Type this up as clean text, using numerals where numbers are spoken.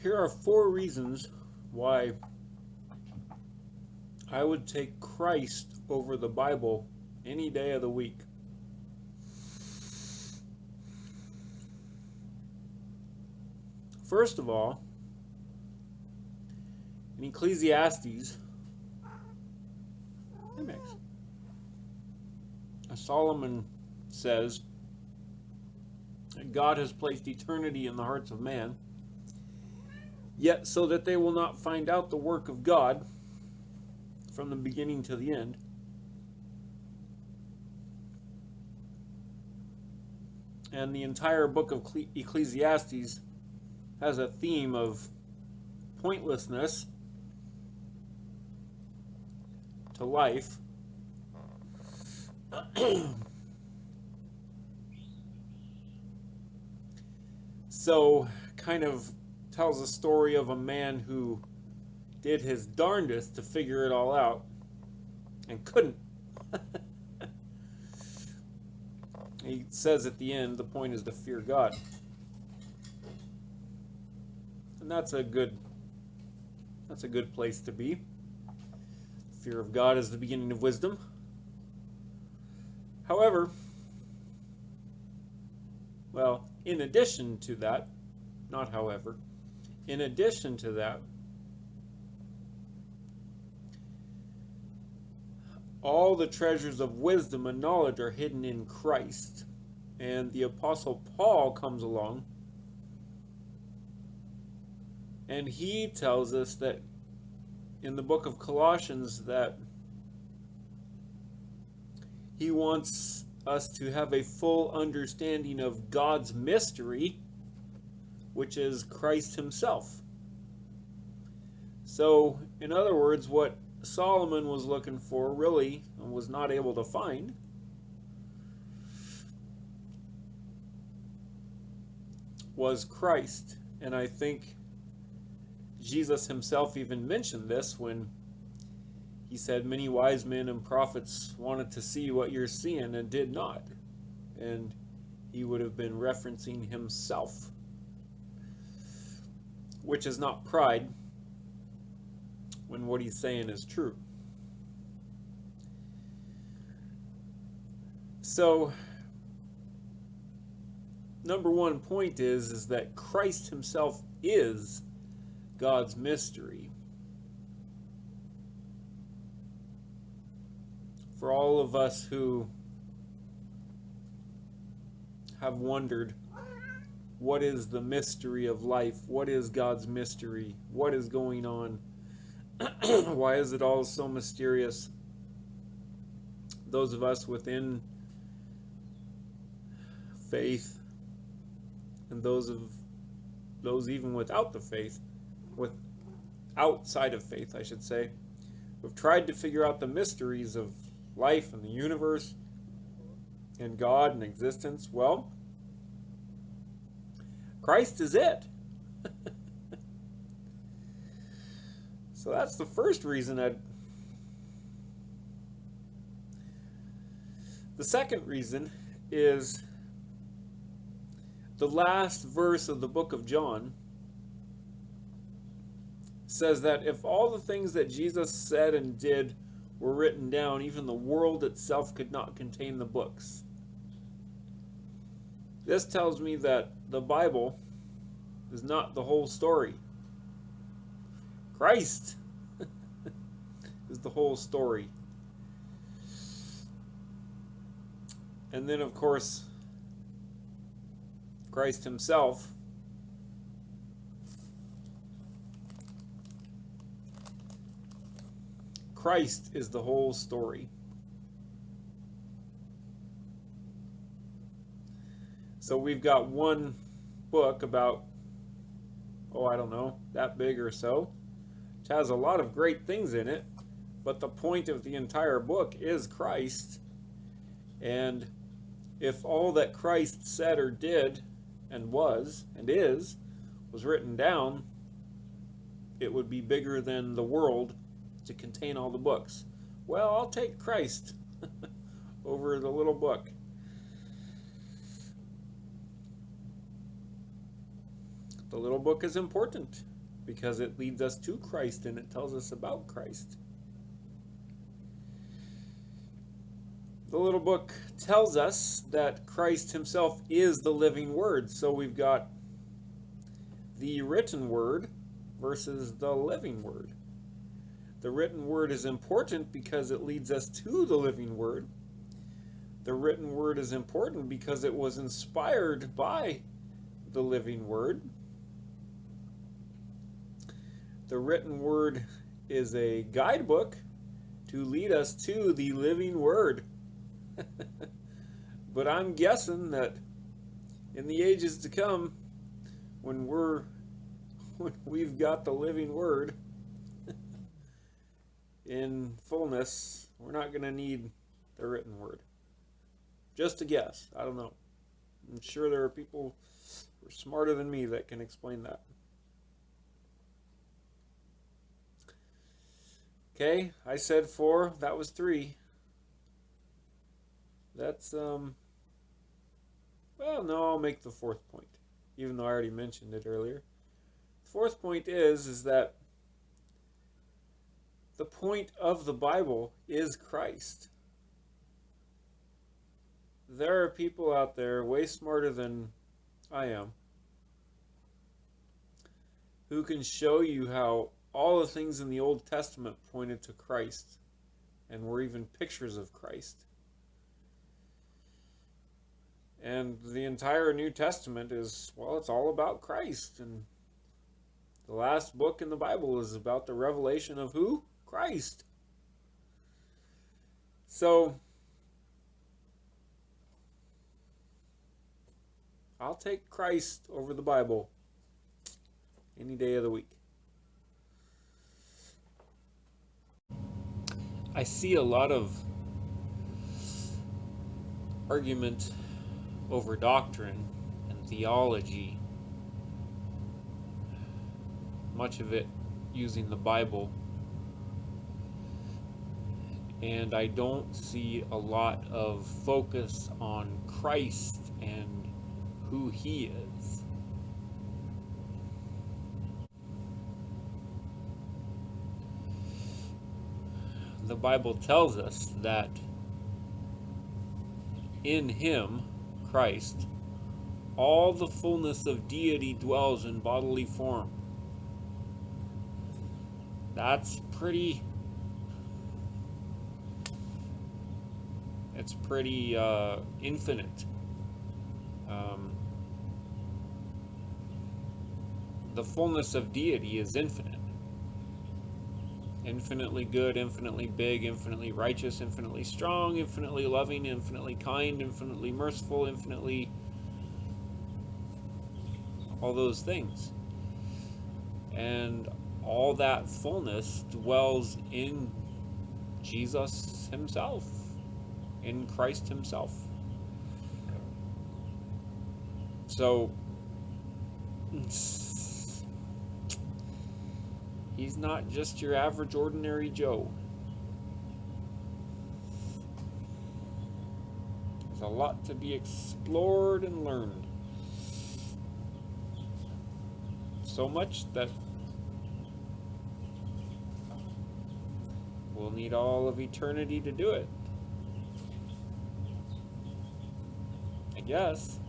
here are 4 reasons why I would take Christ over the Bible any day of the week. First of all, in Ecclesiastes, Solomon says that God has placed eternity in the hearts of man, yet so that they will not find out the work of God from the beginning to the end. And the entire book of Ecclesiastes has a theme of pointlessness to life. So, kind of tells a story of a man who did his darndest to figure it all out and couldn't. He says at the end, the point is to fear God. And that's a good place to be. Fear of God is the beginning of wisdom. However, well, in addition to that, not however, in addition to that, all the treasures of wisdom and knowledge are hidden in Christ. And the Apostle Paul comes along and he tells us that in the book of Colossians that he wants us to have a full understanding of God's mystery, which is Christ himself. So, in other words, what Solomon was looking for really and was not able to find was Christ. And I think Jesus himself even mentioned this when he said many wise men and prophets wanted to see what you're seeing and did not. And he would have been referencing himself, which is not pride when what he's saying is true. So, number one point is that Christ himself is God's mystery. For all of us who have wondered, what is the mystery of life? What is God's mystery? What is going on? Why is it all so mysterious? Those of us within faith, and those even without the faith, outside of faith, I should say, who've tried to figure out the mysteries of life and the universe and God and existence. Well, Christ is it. So that's the first reason The second reason is the last verse of the book of John says that if all the things that Jesus said and did were written down, even the world itself could not contain the books. This tells me that the Bible is not the whole story. Christ is the whole story. And then, of course, Christ himself Christ is the whole story. So we've got one book about, I don't know, that big or so, which has a lot of great things in it, but the point of the entire book is Christ. And if all that Christ said or did and was and is was written down, it would be bigger than the world to contain all the books. Well, I'll take Christ over the little book. The little book is important because it leads us to Christ and it tells us about Christ. The little book tells us that Christ himself is the living word. So we've got the written word versus the living word. The written word is important because it leads us to the living word. The written word is important because it was inspired by the living word. The written word is a guidebook to lead us to the living word. But I'm guessing that in the ages to come, when we've got the living word in fullness, we're not going to need the written word. Just a guess. I don't know. I'm sure there are people who are smarter than me that can explain that. Okay, I said 4. That was 3. That's, well, no, I'll make the 4th point, even though I already mentioned it earlier. The 4th point is that the point of the Bible is Christ. There are people out there way smarter than I am who can show you how all the things in the Old Testament pointed to Christ and were even pictures of Christ. And the entire New Testament is, well, it's all about Christ. And the last book in the Bible is about the revelation of who? Christ. So, I'll take Christ over the Bible any day of the week. I see a lot of argument over doctrine and theology, much of it using the Bible, and I don't see a lot of focus on Christ and who he is. The Bible tells us that in him, Christ, all the fullness of deity dwells in bodily form. That's pretty... it's pretty infinite. The fullness of deity is infinite. Infinitely good, infinitely big, infinitely righteous, infinitely strong, infinitely loving, infinitely kind, infinitely merciful, infinitely all those things. And all that fullness dwells in Jesus himself, in Christ himself. So, he's not just your average, ordinary Joe. There's a lot to be explored and learned. So much that we'll need all of eternity to do it. I guess.